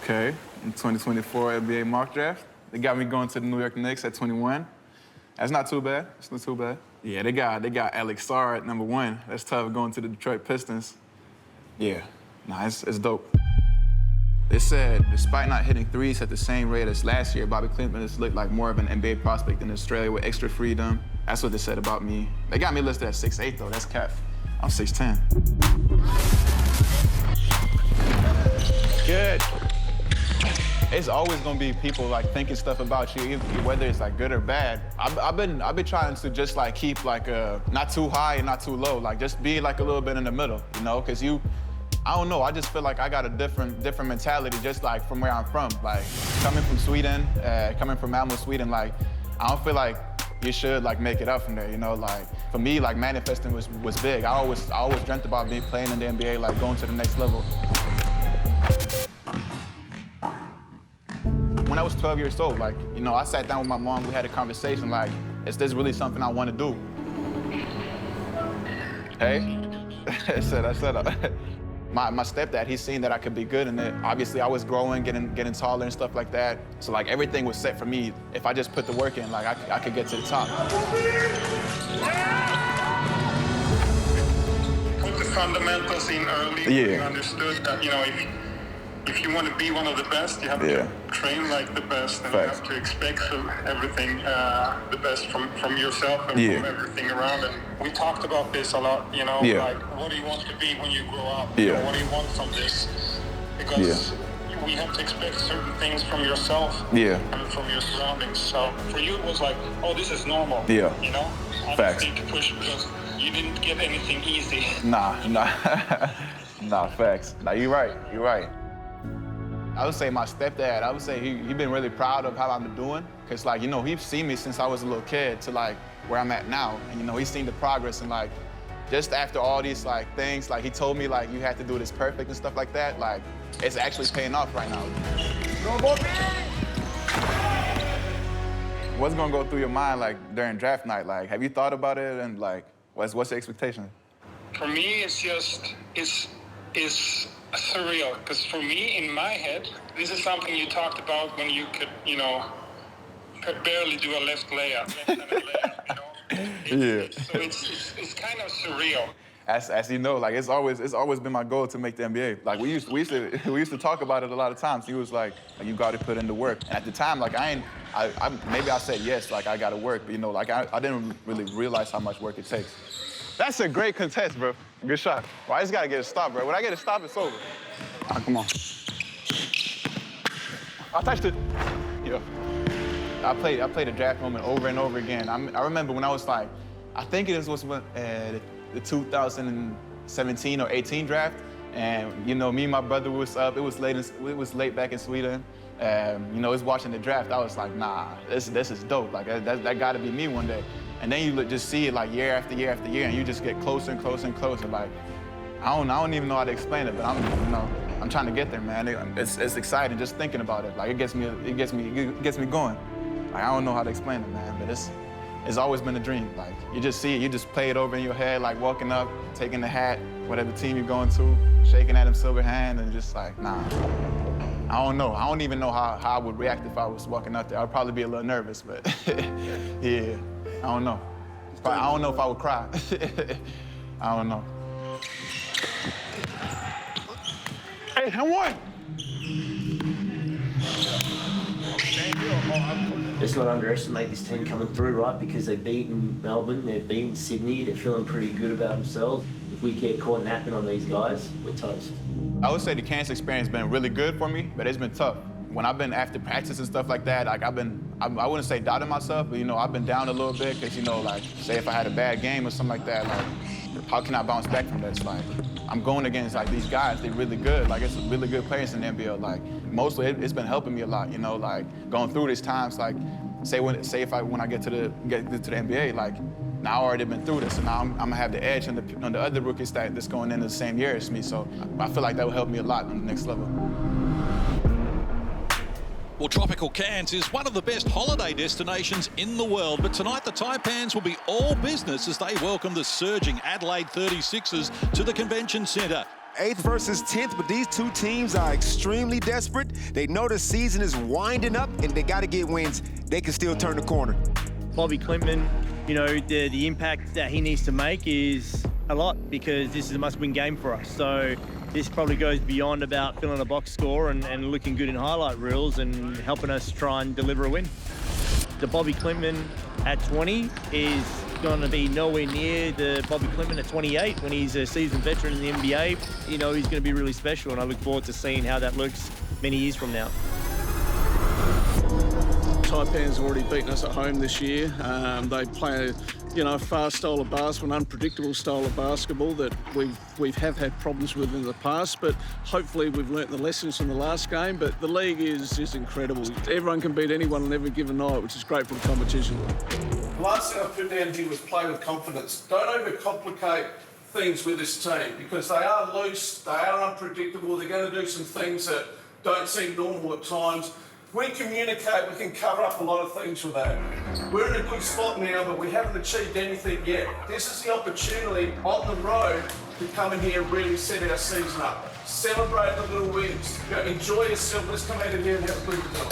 Okay, in 2024 NBA mock draft. They got me going to the New York Knicks at 21. That's not too bad. It's not too bad. Yeah, they got Alex Sarr at number 1. That's tough going to the Detroit Pistons. Yeah, nah, it's dope. They said, despite not hitting threes at the same rate as last year, Bobi Klintman has looked like more of an NBA prospect in Australia with extra freedom. That's what they said about me. They got me listed at 6'8", though. That's cap. I'm 6'10". Good. It's always gonna be people like thinking stuff about you, whether it's like good or bad. I've been trying to just like keep like not too high and not too low, like just be like a little bit in the middle, you know? Cause I don't know, I just feel like I got a different mentality just like from where I'm from. Like coming from Sweden, coming from Malmö, Sweden, like I don't feel like you should like make it up from there, you know? Like for me, like manifesting was big. I always dreamt about me playing in the NBA, like going to the next level. When I was 12 years old, like, you know, I sat down with my mom, we had a conversation, like, is this really something I want to do? Hey? I said, my stepdad, he's seen that I could be good in it. Obviously, I was growing, getting taller and stuff like that. So, like, everything was set for me. If I just put the work in, like, I could get to the top. Put the fundamentals in early. Yeah. You understood that, you know, if you want to be one of the best, you have to train like the best, and you have to expect everything the best from yourself and from everything around. And we talked about this a lot, you know, like what do you want to be when you grow up? You know, what do you want from this? Because we have to expect certain things from yourself and from your surroundings. So for you, it was like, oh, this is normal. You know, I just need to push because you didn't get anything easy. Nah, facts. Nah, you're right. I would say my stepdad, I would say he been really proud of how I'm doing. Cause like, you know, he's seen me since I was a little kid to like where I'm at now. And you know, he's seen the progress and like, just after all these like things, like he told me like, you have to do this perfect and stuff like that. Like, it's actually paying off right now. Go Bobi! What's gonna go through your mind like during draft night? Like, have you thought about it and like, what's the expectation? For me, it's just, it's surreal, because for me, in my head, this is something you talked about when you could, you know, could barely do a left-handed layup, you know? So it's kind of surreal. As you know, like it's always been my goal to make the NBA. Like we used to talk about it a lot of times. He was like you got to put in the work. And at the time, like maybe I said yes, like I got to work, but you know, like I didn't really realize how much work it takes. That's a great contest, bro. Good shot. Well, I just gotta get a stop, bro. When I get a stop, it's over. Come on. I touched it. Yeah. I played the draft moment over and over again. I remember when I was like, I think it was when the 2017 or 18 draft, and you know, me and my brother was up. It was late back in Sweden. You know, I was watching the draft. I was like, nah, this is dope. Like that gotta be me one day. And then you just see it like year after year after year, and you just get closer and closer and closer. Like, I don't even know how to explain it, but I'm trying to get there, man. It's exciting just thinking about it. Like it gets me going. Like I don't know how to explain it, man, but it's always been a dream. Like you just see it, you just play it over in your head, like walking up, taking the hat, whatever team you're going to, shaking at him silver hand, and just like, nah. I don't know. I don't even know how I would react if I was walking up there. I'd probably be a little nervous, but yeah. I don't know. I don't know if I would cry. I don't know. Hey, I won! Let's not underestimate this team coming through, right? Because they've beaten Melbourne, they've beaten Sydney, they're feeling pretty good about themselves. If we get caught napping on these guys, we're toast. I would say the Kansas experience has been really good for me, but it's been tough. When I've been after practice and stuff like that, like I wouldn't say doubting myself, but you know, I've been down a little bit because, you know, like say if I had a bad game or something like that, like how can I bounce back from this? Like I'm going against like these guys, they're really good. Like it's really good players in the NBL. Like mostly it's been helping me a lot, you know, like going through these times, like when I get to the NBA, like now I already been through this, so now I'm gonna have the edge on the other rookies that's going into the same year as me. So I feel like that will help me a lot on the next level. Well, tropical Cairns is one of the best holiday destinations in the world, but tonight the Taipans will be all business as they welcome the surging Adelaide 36ers to the Convention Centre. 8th versus 10th, but these two teams are extremely desperate. They know the season is winding up, and they got to get wins. They can still turn the corner. Bobi Klintman, you know, the impact that he needs to make is a lot because this is a must-win game for us. So this probably goes beyond about filling a box score and looking good in highlight reels and helping us try and deliver a win. The Bobi Klintman at 20 is going to be nowhere near the Bobi Klintman at 28 when he's a seasoned veteran in the NBA. You know, he's going to be really special, and I look forward to seeing how that looks many years from now. Taipan's already beaten us at home this year. They play a fast style of basketball, an unpredictable style of basketball that we have had problems with in the past, but hopefully we've learnt the lessons from the last game. But the league is incredible. Everyone can beat anyone on every given night, which is great for the competition. The last thing I put down here was play with confidence. Don't overcomplicate things with this team because they are loose, they are unpredictable, they're going to do some things that don't seem normal at times. If we communicate, we can cover up a lot of things with that. We're in a good spot now, but we haven't achieved anything yet. This is the opportunity on the road to come in here and really set our season up. Celebrate the little wins. Enjoy yourself. Let's come out of here and have a good time.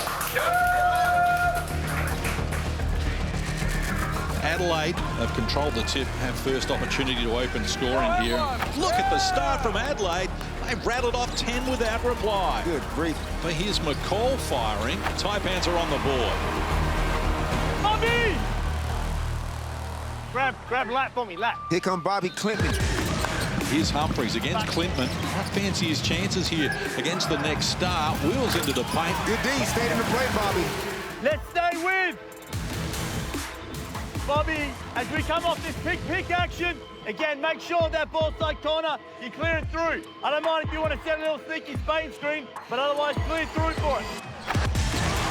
Adelaide have controlled the tip, have first opportunity to open scoring here. Look at the start from Adelaide. They've rattled off 10 without reply. Good grief. But here's McCall firing. Taipans are on the board. Bobi! Grab lap for me, lap. Here come Bobi Klintman. Here's Humphries against Klintman. I fancy his chances here against the Next Star. Wheels into the paint. Good D, stayed in the play, Bobi. Let's stay with Bobi, as we come off this pick action, again, make sure that ball side corner, you clear it through. I don't mind if you want to set a little sneaky Spain screen, but otherwise clear through for it.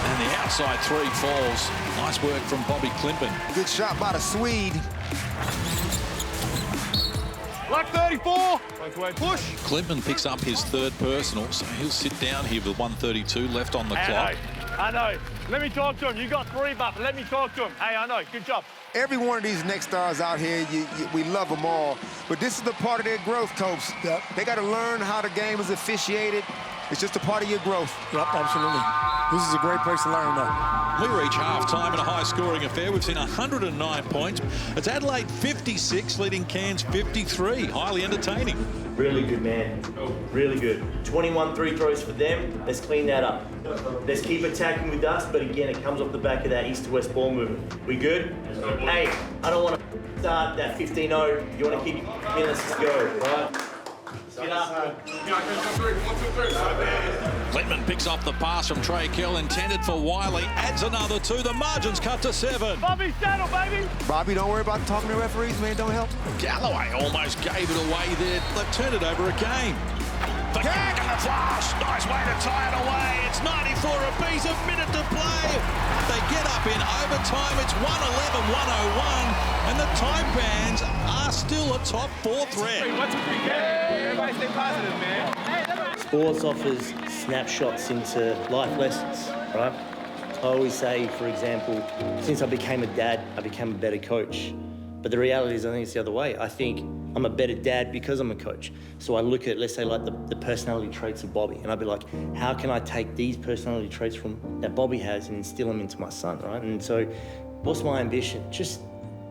And the outside three falls. Nice work from Bobi Klintman. Good shot by the Swede. Black 34. Push. Klintman picks up his third personal, so he'll sit down here with 1:32 left on the clock. I know. Let me talk to him. You got 3 bucks. Let me talk to him. Hey, I know. Good job. Every one of these Next Stars out here, we love them all. But this is the part of their growth, Topes. Yep. They got to learn how the game is officiated. It's just a part of your growth. Yep, absolutely. This is a great place to learn, though. We reach half-time in a high-scoring affair. We've seen 109 points. It's Adelaide 56, leading Cairns 53. Highly entertaining. Really good, man. Really good. 21 3 throws for them. Let's clean that up. Let's keep attacking with us, but again, it comes off the back of that east to west ball movement. We good? Hey, I don't want to start that 15-0. You want to keep let's just go, right? Get up. Klintman picks up the pass from Trey Kell, intended for Wiley. Adds another 2. The margin's cut to 7. Bobi, saddle, baby. Bobby, don't worry about talking to referees, man. Don't help. Galloway almost gave it away there. They've turned it over again. The kick and the flash. Nice way to tie it away. It's 94 apiece, a minute to play. They get up in overtime. It's 111-101. And the Taipans are still a top 4 threat. Everybody stay positive, man. Sports offers snapshots into life lessons, right? I always say, for example, since I became a dad, I became a better coach. But the reality is, I think it's the other way. I think I'm a better dad because I'm a coach. So I look at, let's say, like the personality traits of Bobi, and I'd be like, how can I take these personality traits that Bobi has and instill them into my son, right? And so what's my ambition? Just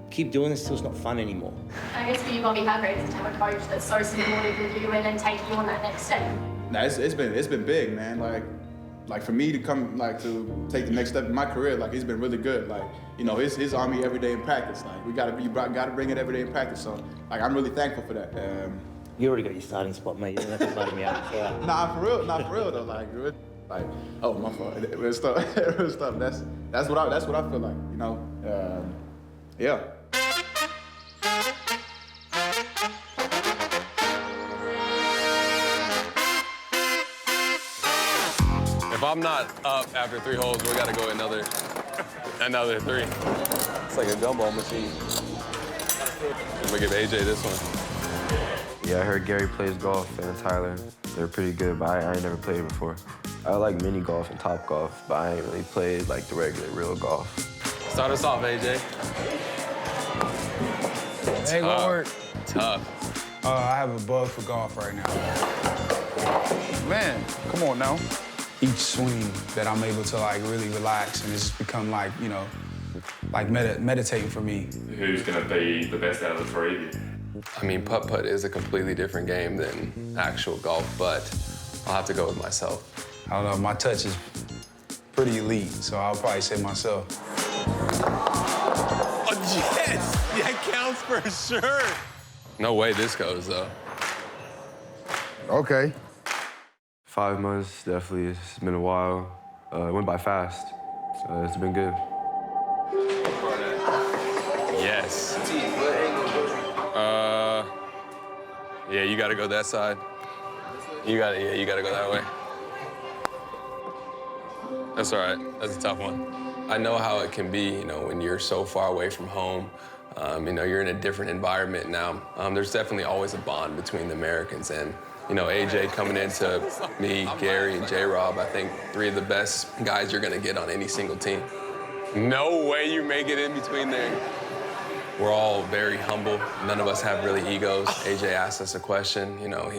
keep doing this till it's not fun anymore. I guess for you, Bobi, how great is it to have a coach that's so supportive of you and then take you on that next step? Nah, it's been big, man. Like for me to come, to take the next step in my career, it's been really good. His on me every day in practice. You gotta bring it every day in practice. So, I'm really thankful for that. You already got your starting spot, mate. You don't have to butter me out. Yeah. Nah, for real though. Oh, my fault. Real stuff. That's what I feel like. Yeah. If I'm not up after 3 holes, we gotta go another 3. It's like a gumball machine. I'm gonna give AJ this one. Yeah, I heard Gary plays golf and Tyler. They're pretty good, but I ain't never played before. I like mini golf and top golf, but I ain't really played the regular real golf. Start us off, AJ. Hey, what work? Tough. I have a bug for golf right now. Man, come on now. Each swing that I'm able to like really relax and it's just become like, you know, like meditating for me. Who's going to be the best out of the three of you? I mean, putt-putt is a completely different game than actual golf, but I'll have to go with myself. I don't know, my touch is pretty elite, so I'll probably say myself. Oh, yes! That counts for sure. No way this goes, though. Okay. 5 months, definitely. It's been a while. It went by fast. It's been good. Yes. Yeah, you gotta go that side. You gotta go that way. That's all right. That's a tough one. I know how it can be, you know, when you're so far away from home. You know, you're in a different environment now. There's definitely always a bond between the Americans and, you know, AJ coming into me, Gary, and J-Rob, I think 3 of the best guys you're gonna get on any single team. No way you make it in between there. We're all very humble. None of us have really egos. AJ asked us a question, you know,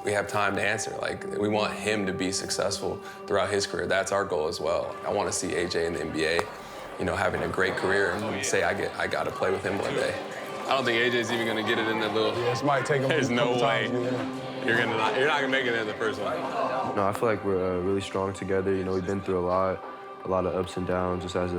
we have time to answer. Like, we want him to be successful throughout his career. That's our goal as well. I want to see AJ in the NBA, you know, having a great career and say I got to play with him one day. I don't think AJ's even going to get it in that little... Yeah, this might take him There's no way. You're not going to make it in the first one. No, I feel like we're really strong together. You know, we've been through a lot of ups and downs just as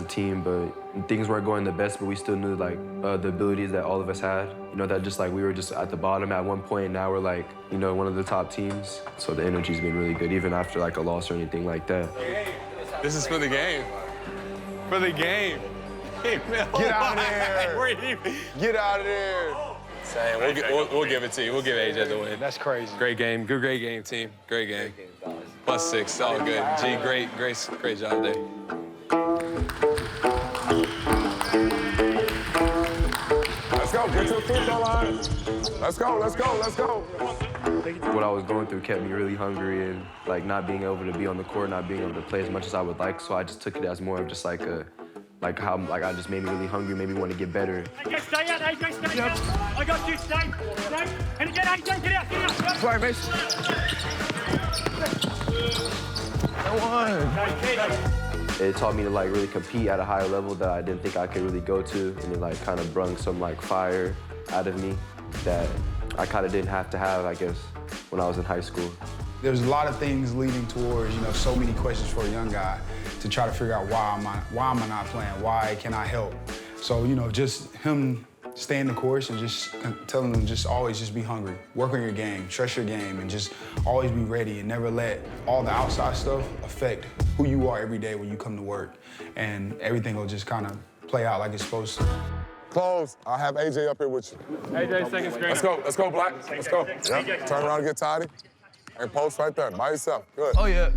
a team, but things weren't going the best, but we still knew like the abilities that all of us had. You know, that just like we were just at the bottom at one point, and now we're like, you know, one of the top teams. So the energy's been really good, even after like a loss or anything like that. This is for the game. For the game. Hey, man, Get out of there. Get out of there. Saying, we'll give it to you. We'll give AJ the win. That's crazy. Great game. Great game, team. Great game. +6. All good. G, great job there. Let's go. Get to the free throw line. Let's go. What I was going through kept me really hungry and like not being able to be on the court, not being able to play as much as I would like. So I just took it as more of just like I just made me really hungry, made me want to get better. AJ, stay out, AJ, stay out. I got you, stay. And again, AJ, get out. Sorry, Mace. It taught me to like really compete at a higher level that I didn't think I could really go to, and it like kind of brung some like fire out of me that I kind of didn't have to have, I guess, when I was in high school. There's a lot of things leading towards, you know, so many questions for a young guy to try to figure out why am I not playing? Why can I help? So, you know, just him staying the course and just telling them just always just be hungry. Work on your game, trust your game, and just always be ready and never let all the outside stuff affect who you are every day when you come to work. And everything will just kind of play out like it's supposed to. Close. I'll have AJ up here with you. AJ, second screen. Let's go, Black. Let's go. Yep. Turn around and get tidy. And post right there, by yourself. Good. Oh, yeah.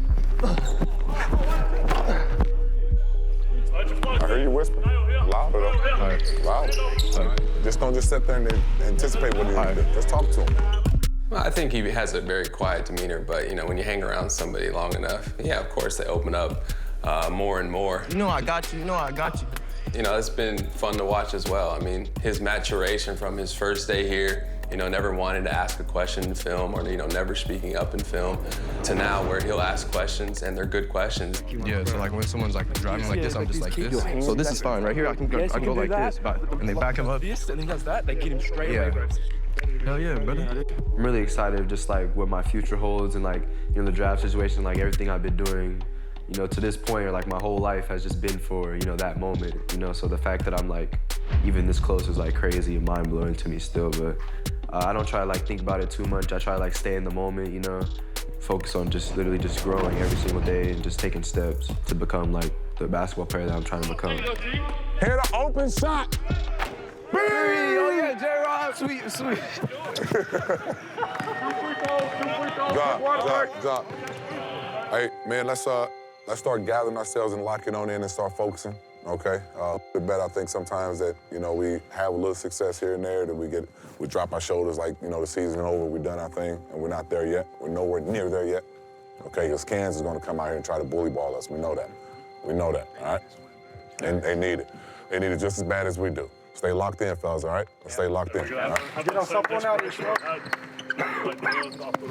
I hear you whisper. Louder, though. All right. Loud. All right. Just don't just sit there and anticipate what he's doing. Just talk to him. Well, I think he has a very quiet demeanor, but, you know, when you hang around somebody long enough, yeah, of course, they open up more and more. You know I got you. You know, it's been fun to watch as well. I mean, his maturation from his first day here, you know, never wanting to ask a question in film or, you know, never speaking up in film, to now where he'll ask questions and they're good questions. Yeah, so like when someone's like driving like this, I'm just like this. So this is fine. Right here, I can go like this, and they back him up. This and he does that, they get him straight away. Hell yeah, brother. I'm really excited just like what my future holds and like, you know, the draft situation, like everything I've been doing, you know, to this point, or like my whole life has just been for, you know, that moment, you know, so the fact that I'm like even this close is like crazy and mind blowing to me still, but I don't try to like think about it too much. I try to like stay in the moment, you know, focus on just literally just growing every single day and just taking steps to become like the basketball player that I'm trying to become. Hit an open shot. Oh yeah, J-Rob, sweet. Drop. Hey, man, let's start gathering ourselves and locking on in and start focusing. Okay, it's better. I think sometimes that, you know, we have a little success here and there, that we drop our shoulders like, you know, the season over, we've done our thing, and we're not there yet. We're nowhere near there yet. Okay, because Kansas is going to come out here and try to bully ball us. We know that. All right? And they need it. They need it just as bad as we do. Stay locked in, fellas, all right? Stay locked in. All right? Get us up on out here,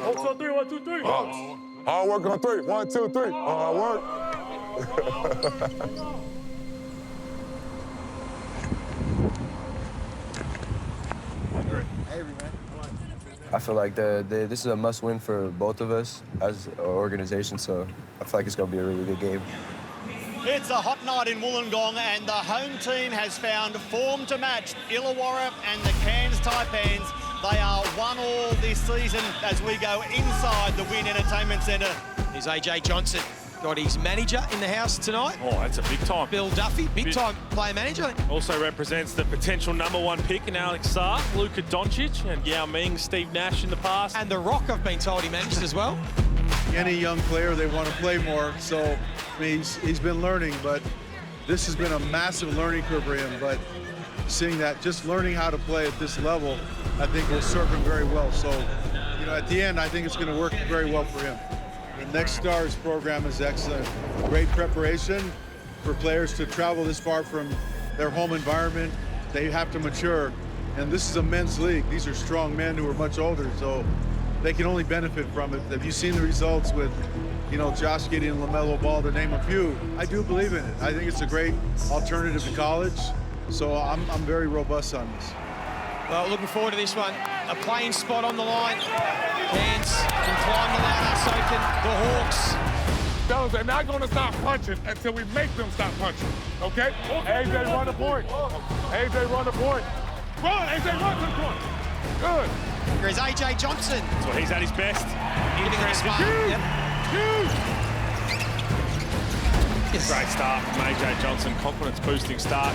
Hawks on 3, 1, 2, 3. Hawks. Hard work on 3. 1, 2, 3. Hard work. I feel like this is a must-win for both of us as an organization, so I feel like it's going to be a really good game. It's a hot night in Wollongong, and the home team has found form to match Illawarra and the Cairns Taipans. They are 1-1 this season as we go inside the Wynn Entertainment Centre. Here's AJ Johnson. Got his manager in the house tonight. Oh, that's a big time. Bill Duffy, big time player manager. Also represents the potential #1 pick in Alex Sarr, Luka Doncic, and Yao Ming, Steve Nash in the past. And The Rock, I've been told he managed as well. Any young player, they want to play more. So, I mean, he's been learning, but this has been a massive learning curve for him. But seeing that, just learning how to play at this level, I think will serve him very well. So, you know, at the end, I think it's going to work very well for him. The Next Stars program is excellent. Great preparation for players to travel this far from their home environment. They have to mature. And this is a men's league. These are strong men who are much older, so they can only benefit from it. Have you seen the results with, you know, Josh Giddey and LaMelo Ball, to name a few? I do believe in it. I think it's a great alternative to college. So I'm very robust on this. Well, looking forward to this one. A playing spot on the line. Cairns can climb the ladder, so can the Hawks. Fellas, they're not going to stop punching until we make them stop punching, okay? AJ, run the point. AJ, run the point. Run, AJ, run to the point. Good. Here's AJ Johnson. So he's at his best. Great start from AJ Johnson, confidence-boosting start.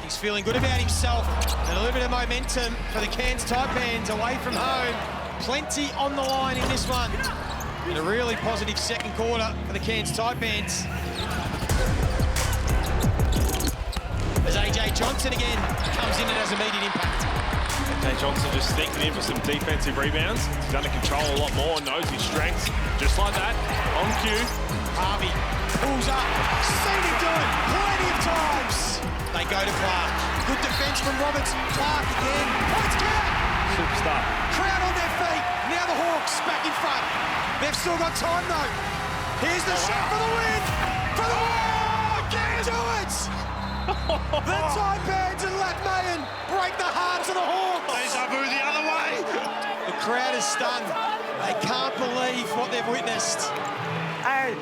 He's feeling good about himself, and a little bit of momentum for the Cairns Taipans away from home. Plenty on the line in this one. And a really positive second quarter for the Cairns Taipans. As AJ Johnson again comes in and has immediate impact. AJ Johnson just sneaking in for some defensive rebounds. He's under control a lot more, knows his strengths. Just like that, on cue. Harvey pulls up, seen him do it plenty of times. They go to Clark. Good defense from Roberts. Clark again. Points count. Superstar. Crowd on their feet. Now the Hawks back in front. They've still got time though. Here's the shot for the win. For the win. Can't do it. The Taipans and Latmayan break the hearts of the Hawks. Deja vu the other way. The crowd is stunned. They can't believe what they've witnessed. Hey,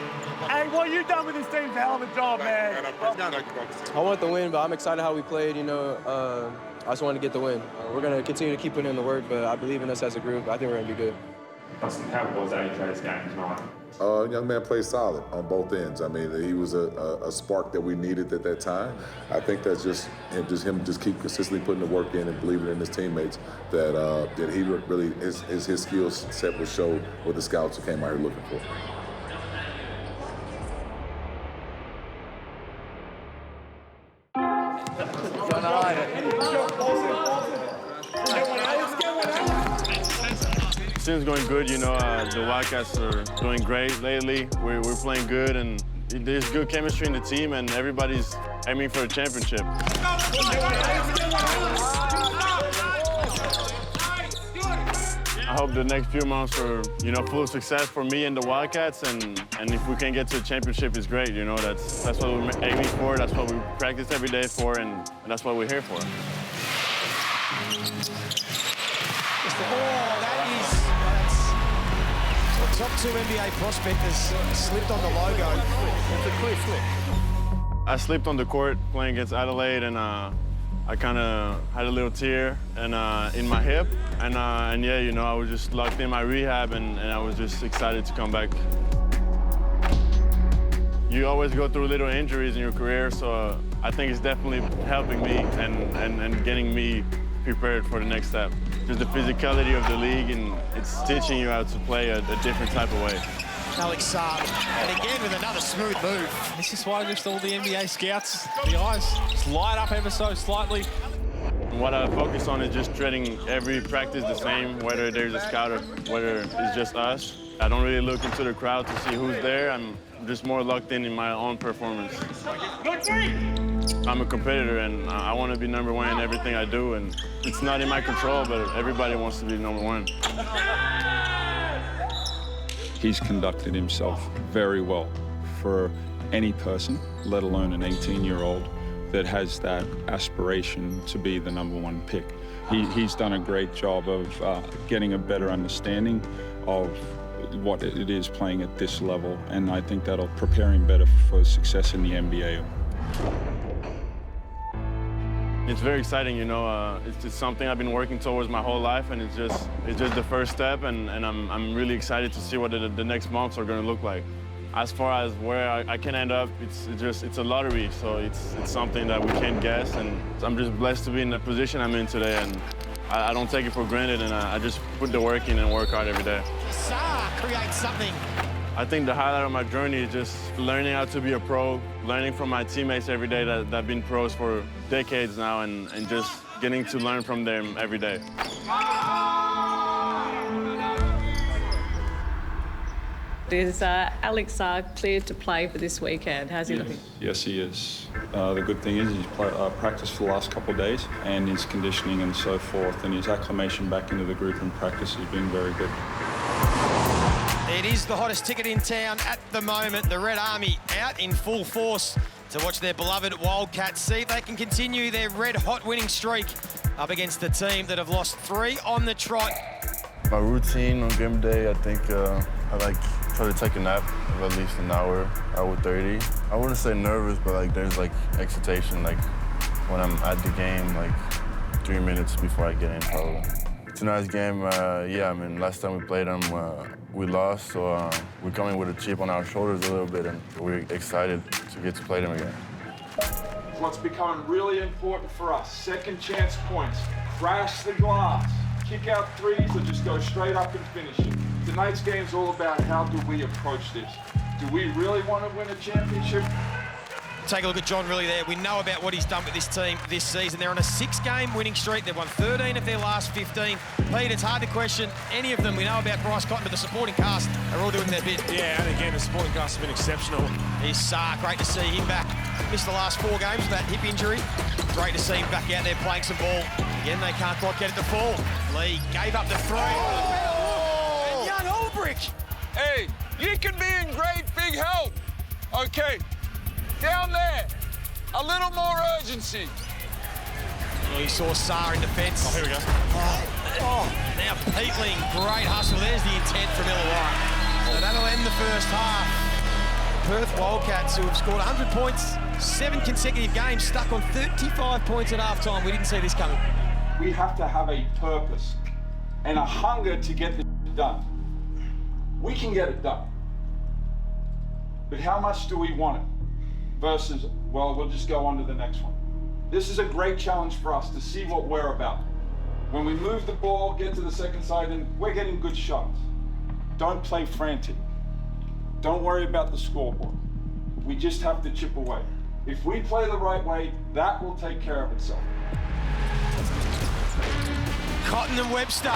what you done with this team's a hell of a job, man. I want the win, but I'm excited how we played. You know, I just wanted to get the win. We're going to continue to keep putting in the work, but I believe in us as a group. I think we're going to be good. Dustin, how was AJ's game tonight? Young man played solid on both ends. I mean, he was a spark that we needed at that time. I think that's just him keep consistently putting the work in and believing in his teammates that he really his skill set would show what the scouts who came out here looking for. Season's going good, you know. The Wildcats are doing great lately. We're playing good, and there's good chemistry in the team, and everybody's aiming for a championship. I hope the next few months are, you know, full of success for me and the Wildcats, and if we can get to a championship, it's great. You know, that's what we're aiming for. That's what we practice every day for, and that's what we're here for. Top 2 NBA prospect has slipped on the logo. It's a clear slip. I slipped on the court playing against Adelaide, and I kind of had a little tear in my hip. And yeah, you know, I was just locked in my rehab, and I was just excited to come back. You always go through little injuries in your career, so I think it's definitely helping me and getting me prepared for the next step. Just the physicality of the league, and it's teaching you how to play a different type of way. Alex Sarr, and again with another smooth move. This is why just all the NBA scouts, the eyes, just light up ever so slightly. What I focus on is just treating every practice the same, whether there's a scout or whether it's just us. I don't really look into the crowd to see who's there. I'm just more locked in my own performance. Good three. I'm a competitor, and I want to be number one in everything I do, and it's not in my control, but everybody wants to be number one. He's conducted himself very well for any person, let alone an 18-year-old that has that aspiration to be the #1 pick. He's done a great job of getting a better understanding of what it is playing at this level, and I think that'll prepare him better for success in the NBA. It's very exciting, you know. It's just something I've been working towards my whole life, and it's just the first step, and I'm really excited to see what the next months are going to look like. As far as where I can end up, it's a lottery, so it's something that we can't guess, and I'm just blessed to be in the position I'm in today, and I don't take it for granted, and I just put the work in and work hard every day. Sarr creates something. I think the highlight of my journey is just learning how to be a pro, learning from my teammates every day that have been pros for decades now, and just getting to learn from them every day. Is Alex Sarr cleared to play for this weekend? How's he looking? Yes, he is. The good thing is he's practiced for the last couple of days, and his conditioning and so forth, and his acclimation back into the group in practice has been very good. It is the hottest ticket in town at the moment. The Red Army out in full force to watch their beloved Wildcats see if they can continue their red-hot winning streak up against the team that have lost 3 on the trot. My routine on game day, I think I try to take a nap of at least an hour 30. I wouldn't say nervous, but there's excitation, when I'm at the game, 3 minutes before I get in probably. Tonight's game, yeah, I mean, last time we played them, we lost, so we're coming with a chip on our shoulders a little bit, and we're excited to get to play them again. What's becoming really important for us, second chance points, crash the glass, kick out threes, or just go straight up and finish it. Tonight's game's all about how do we approach this. Do we really want to win a championship? Take a look at John Riley there. We know about what he's done with this team this season. They're on a 6-game winning streak. They've won 13 of their last 15. Pete, it's hard to question any of them. We know about Bryce Cotton, but the supporting cast are all doing their bit. Yeah, and again, the supporting cast has been exceptional. Here's Sarr. Great to see him back. Missed the last 4 games with that hip injury. Great to see him back out there playing some ball. Again, they can't quite get it to fall. Lee gave up the 3. And young Ulbrich. Hey, you can be in great big help. Okay. Down there, a little more urgency. Well, you saw Sarr in defence. Oh, here we go. Now Peatling, great hustle. There's the intent from Illawarra. So that'll end the first half. Perth Wildcats, who have scored 100 points, 7 consecutive games, stuck on 35 points at half-time. We didn't see this coming. We have to have a purpose and a hunger to get this done. We can get it done. But how much do we want it? Versus, well, we'll just go on to the next one. This is a great challenge for us to see what we're about. When we move the ball, get to the second side, and we're getting good shots. Don't play frantic. Don't worry about the scoreboard. We just have to chip away. If we play the right way, that will take care of itself. Cotton and Webster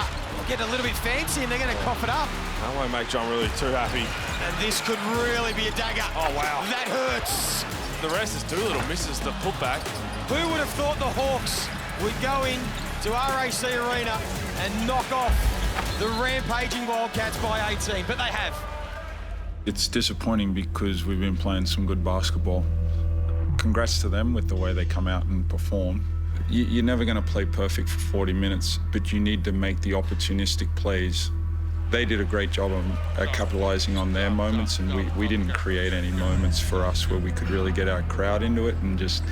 get a little bit fancy and they're going to cough it up. That won't make John really too happy. And this could really be a dagger. Oh, wow. That hurts. The rest is Doolittle misses the putback. Who would have thought the Hawks would go in to RAC Arena and knock off the rampaging Wildcats by 18? But they have. It's disappointing because we've been playing some good basketball. Congrats to them with the way they come out and perform. You're never going to play perfect for 40 minutes, but you need to make the opportunistic plays. They did a great job of capitalizing on their moments, and we didn't create any moments for us where we could really get our crowd into it and just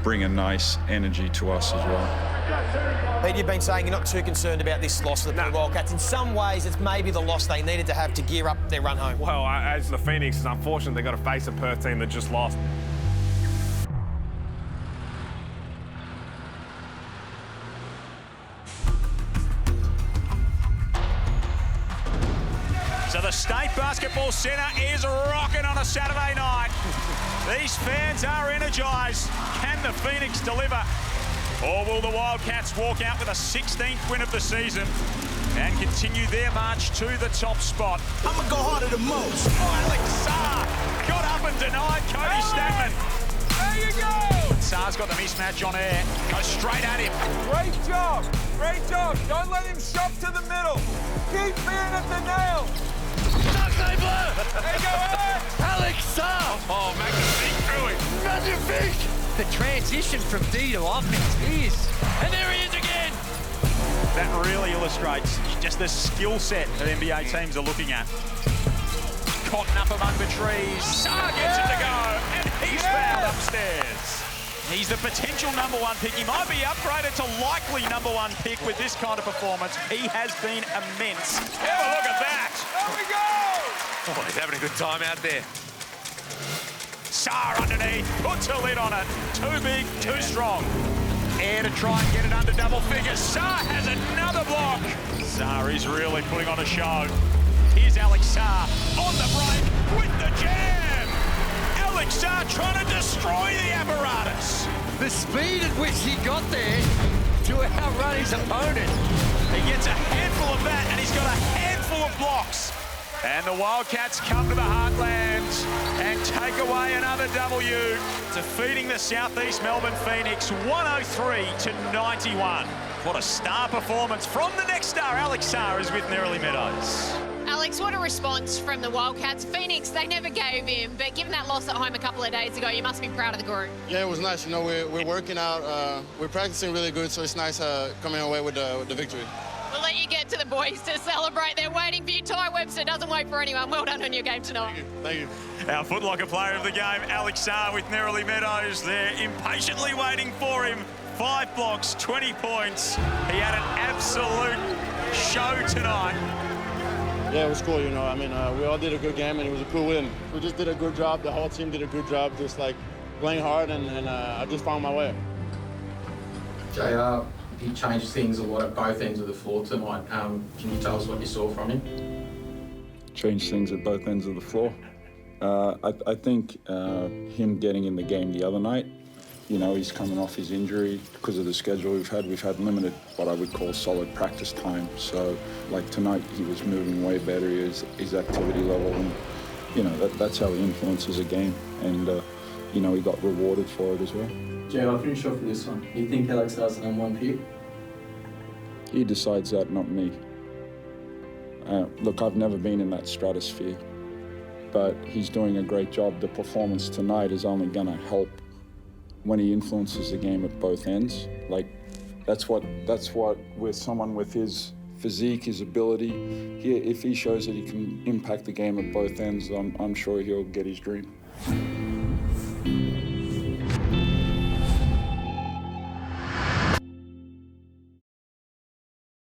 bring a nice energy to us as well. Pete, you've been saying you're not too concerned about this loss of the Wildcats. In some ways, it's maybe the loss they needed to have to gear up their run home. Well, as the Phoenix, it's unfortunate they've got to face a Perth team that just lost. So the State Basketball Centre is rocking on a Saturday night. These fans are energised. Can the Phoenix deliver? Or will the Wildcats walk out with a 16th win of the season and continue their march to the top spot? I'm going to go harder than most. Alex Sarr got up and denied Cody Stanton. There you go! Sarr's got the mismatch on air. Goes straight at him. Great job. Great job. Don't let him shove to the middle. Keep being at the nail. There you go, Alex. Alex Sarr. Oh, magnifique through him. Magnifique. The transition from D to offense is. And there he is again. That really illustrates just the skill set that NBA teams are looking at. Cotton up among the trees. Sarr gets it to go, and he's fouled upstairs. He's the potential #1 pick. He might be upgraded to likely #1 pick with this kind of performance. He has been immense. Have a look at that. There we go. Oh, he's having a good time out there. Sarr underneath, puts a lid on it. Too big, too strong. Air to try and get it under double figures. Sarr has another block. Sarr is really putting on a show. Here's Alex Sarr on the break with the jam. Alex Sarr trying to destroy the apparatus. The speed at which he got there to outrun his opponent. He gets a handful of that, and he's got a handful of blocks. And the Wildcats come to the Heartland and take away another W, defeating the Southeast Melbourne Phoenix 103-91. What a star performance from the Next Star. Alex Sarr is with Nerily Meadows. Alex, what a response from the Wildcats. Phoenix, they never gave in, but given that loss at home a couple of days ago, you must be proud of the group. Yeah, it was nice. You know, we're working out. We're practicing really good, so it's nice coming away with the victory. We'll let you get to the boys to celebrate. They're waiting for you. Ty Webster doesn't wait for anyone. Well done on your game tonight. Thank you. Our Foot Locker player of the game, Alex Sarr with Nerily Meadows. They're impatiently waiting for him. 5 blocks, 20 points. He had an absolute show tonight. Yeah, it was cool, you know. I mean, we all did a good game, and it was a cool win. We just did a good job. The whole team did a good job, just like playing hard, and I just found my way. JR, he changed things a lot at both ends of the floor tonight. Can you tell us what you saw from him? Changed things at both ends of the floor. I think him getting in the game the other night, you know, he's coming off his injury because of the schedule we've had. We've had limited, what I would call solid practice time. So, like tonight, he was moving way better, his activity level, and, you know, that's how he influences a game. And, you know, he got rewarded for it as well. Jay, I'll finish off with this one. You think Alex Sarr's the #1 pick? He decides that, not me. Look, I've never been in that stratosphere, but he's doing a great job. The performance tonight is only going to help when he influences the game at both ends. Like, that's what with someone with his physique, his ability, if he shows that he can impact the game at both ends, I'm sure he'll get his dream.